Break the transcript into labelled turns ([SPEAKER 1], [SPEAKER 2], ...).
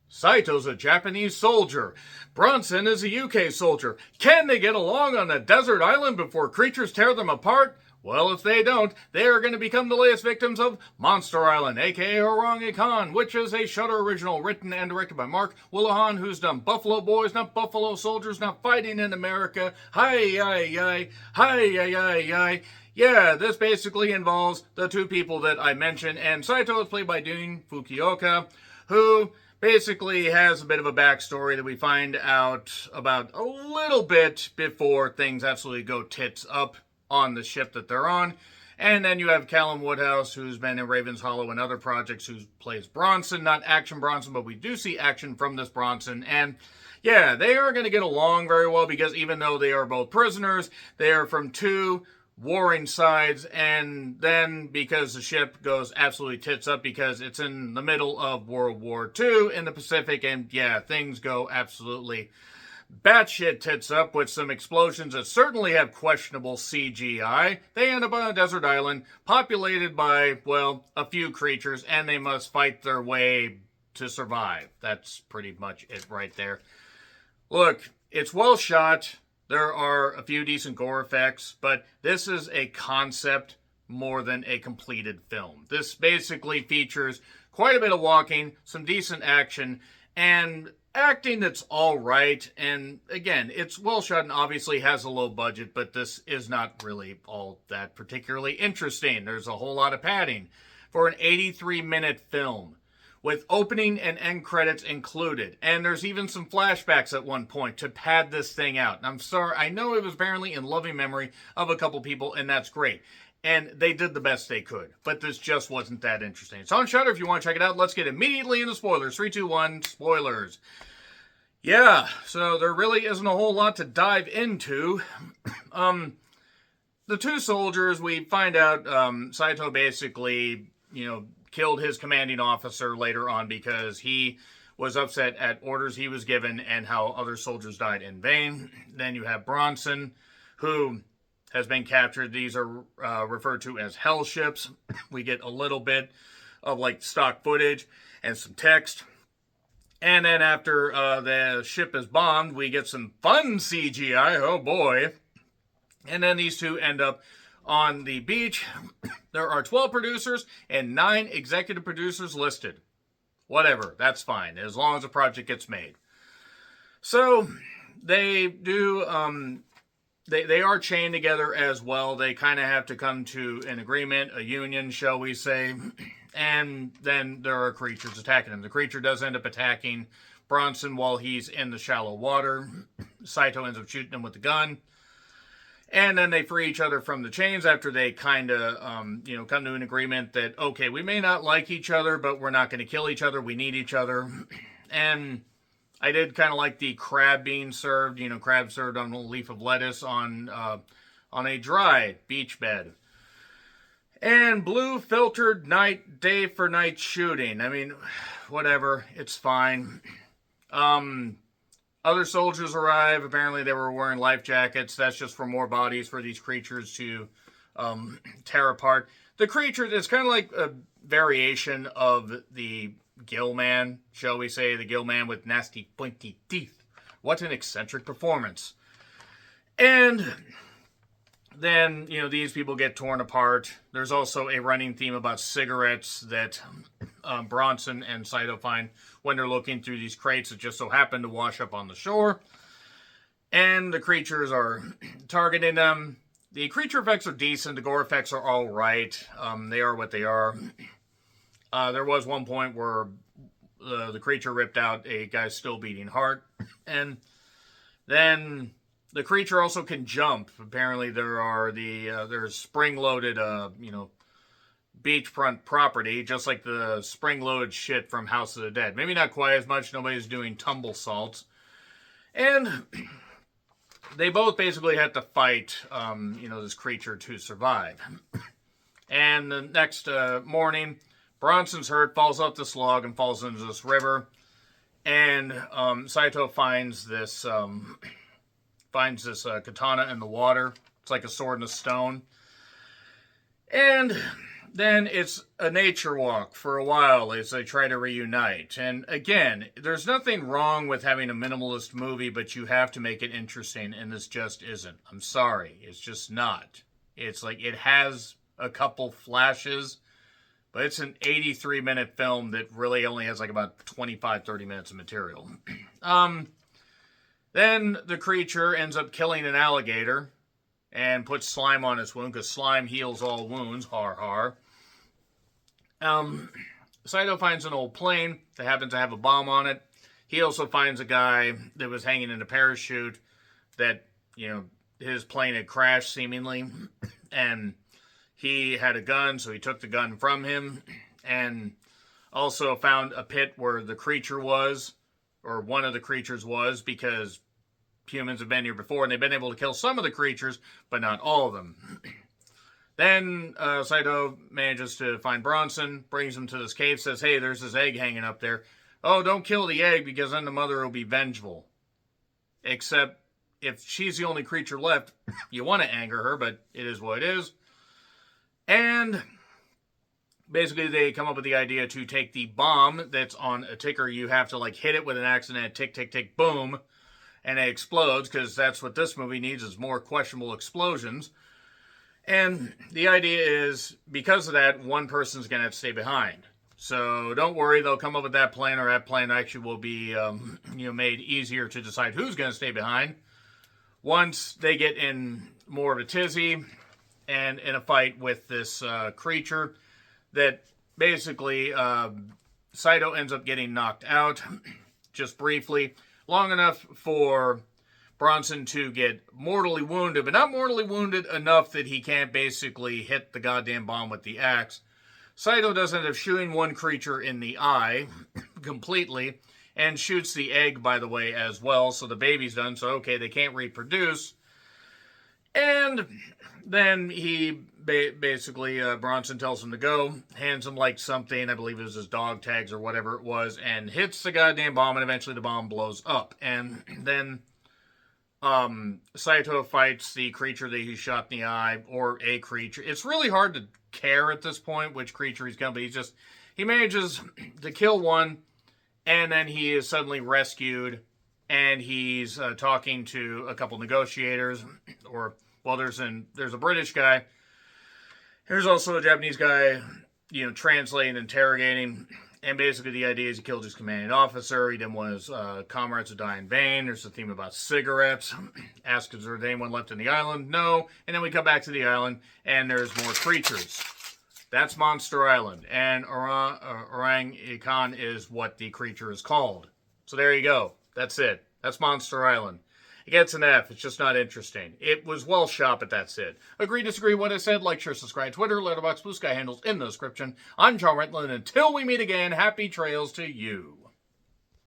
[SPEAKER 1] Saito's a Japanese soldier. Bronson is a UK soldier. Can they get along on a desert island before creatures tear them apart? Well, if they don't, they are going to become the latest victims of Monster Island, aka Ikan, which is a Shudder original written and directed by Mark Willihan, who's done Buffalo Boys, not Buffalo Soldiers, not Fighting in America. Hi. Yeah, this basically involves the two people that I mentioned, and Saito is played by Dun Fukioka, who basically has a bit of a backstory that we find out about a little bit before things absolutely go tits up on the ship that they're on. And then you have Callum Woodhouse, who's been in Raven's Hollow and other projects, who plays Bronson, not action Bronson, but we do see action from this Bronson. And yeah, they are going to get along very well, because even though they are both prisoners, they are from two warring sides. And then because the ship goes absolutely tits up because it's in the middle of World War II in the Pacific, and yeah, things go absolutely batshit tits up with some explosions that certainly have questionable CGI. They end up on a desert island populated by, well, a few creatures, and they must fight their way to survive. That's pretty much it right there. Look, it's well shot. There are a few decent gore effects, but this is a concept more than a completed film. This basically features quite a bit of walking, some decent action, and acting that's all right. And again, it's well shot and obviously has a low budget, but this is not really all that particularly interesting. There's a whole lot of padding for an 83-minute film, with opening and end credits included. And there's even some flashbacks at one point to pad this thing out. And I'm sorry, I know it was apparently in loving memory of a couple people, and that's great. And they did the best they could. But this just wasn't that interesting. It's on Shudder if you want to check it out. Let's get immediately into spoilers. 3, 2, 1, spoilers. Yeah, so there really isn't a whole lot to dive into. The two soldiers, we find out Saito basically, killed his commanding officer later on because he was upset at orders he was given and how other soldiers died in vain. Then you have Bronson, who has been captured. These are referred to as hell ships. We get a little bit of stock footage and some text. And then after the ship is bombed, we get some fun CGI. Oh boy. And then these two end up on the beach. There are 12 producers and 9 executive producers listed. Whatever, that's fine, as long as the project gets made. So, they do, they are chained together as well. They kind of have to come to an agreement, a union, shall we say. And then there are creatures attacking him. The creature does end up attacking Bronson while he's in the shallow water. Saito ends up shooting him with the gun. And then they free each other from the chains after they kind of, come to an agreement that, okay, we may not like each other, but we're not going to kill each other. We need each other. And I did kind of like the crab being served, crab served on a leaf of lettuce on a dry beach bed. And blue filtered night, day for night shooting. I mean, whatever, it's fine. Other soldiers arrive. Apparently they were wearing life jackets. That's just for more bodies for these creatures to tear apart. The creature is kind of like a variation of the Gill Man, shall we say. The Gill Man with nasty pointy teeth. What an eccentric performance. And then, these people get torn apart. There's also a running theme about cigarettes that Bronson and Saito find when they're looking through these crates that just so happen to wash up on the shore. And the creatures are targeting them. The creature effects are decent. The gore effects are all right. They are what they are. There was one point where the creature ripped out a guy's still beating heart. And then the creature also can jump. Apparently there are there's spring-loaded, beachfront property, just like the spring-loaded shit from House of the Dead. Maybe not quite as much. Nobody's doing tumble salts. And they both basically have to fight, this creature to survive. And the next morning, Bronson's hurt, falls off this log, and falls into this river. And Saito finds this katana in the water. It's like a sword and a stone. And then it's a nature walk for a while as they try to reunite. And again, there's nothing wrong with having a minimalist movie, but you have to make it interesting, and this just isn't. I'm sorry. It's just not. It's like it has a couple flashes, but it's an 83-minute film that really only has like about 25-30 minutes of material. Then the creature ends up killing an alligator and puts slime on its wound, because slime heals all wounds. Har har. Saito finds an old plane that happens to have a bomb on it. He also finds a guy that was hanging in a parachute that, his plane had crashed seemingly. And he had a gun, so he took the gun from him. And also found a pit where the creature was, or one of the creatures was, because humans have been here before, and they've been able to kill some of the creatures, but not all of them. Then Saito manages to find Bronson, brings him to this cave, says, hey, there's this egg hanging up there. Oh, don't kill the egg, because then the mother will be vengeful. Except, if she's the only creature left, you want to anger her, but it is what it is. And basically, they come up with the idea to take the bomb that's on a ticker. You have to, hit it with an axe, and then tick, tick, tick, boom, and it explodes, because that's what this movie needs, is more questionable explosions. And the idea is, because of that, one person's going to have to stay behind. So don't worry, they'll come up with that plan, or that plan actually will be made easier to decide who's going to stay behind once they get in more of a tizzy and in a fight with this creature that basically Saito ends up getting knocked out just briefly, long enough for Bronson to get mortally wounded, but not mortally wounded enough that he can't basically hit the goddamn bomb with the axe. Saito does end up shooting one creature in the eye completely, and shoots the egg, by the way, as well, so the baby's done, so okay, they can't reproduce. And then he basically, Bronson tells him to go, hands him something, I believe it was his dog tags or whatever it was, and hits the goddamn bomb, and eventually the bomb blows up. And then Saito fights the creature that he shot in the eye, or a creature. It's really hard to care at this point which creature he's going to be. He manages to kill one, and then he is suddenly rescued, and he's talking to a couple negotiators, there's a British guy. There's also a Japanese guy, translating, interrogating. And basically the idea is he killed his commanding officer. He didn't want his comrades to die in vain. There's a theme about cigarettes. Ask if there's anyone left on the island. No. And then we come back to the island, and there's more creatures. That's Monster Island. And Orang Ikan is what the creature is called. So there you go. That's it. That's Monster Island. It gets an F. It's just not interesting. It was well shot, but that's it. Agree, disagree, what I said? Like, share, subscribe, Twitter, Letterboxd, Blue Sky handles in the description. I'm John Rentlin. Until we meet again, happy trails to you.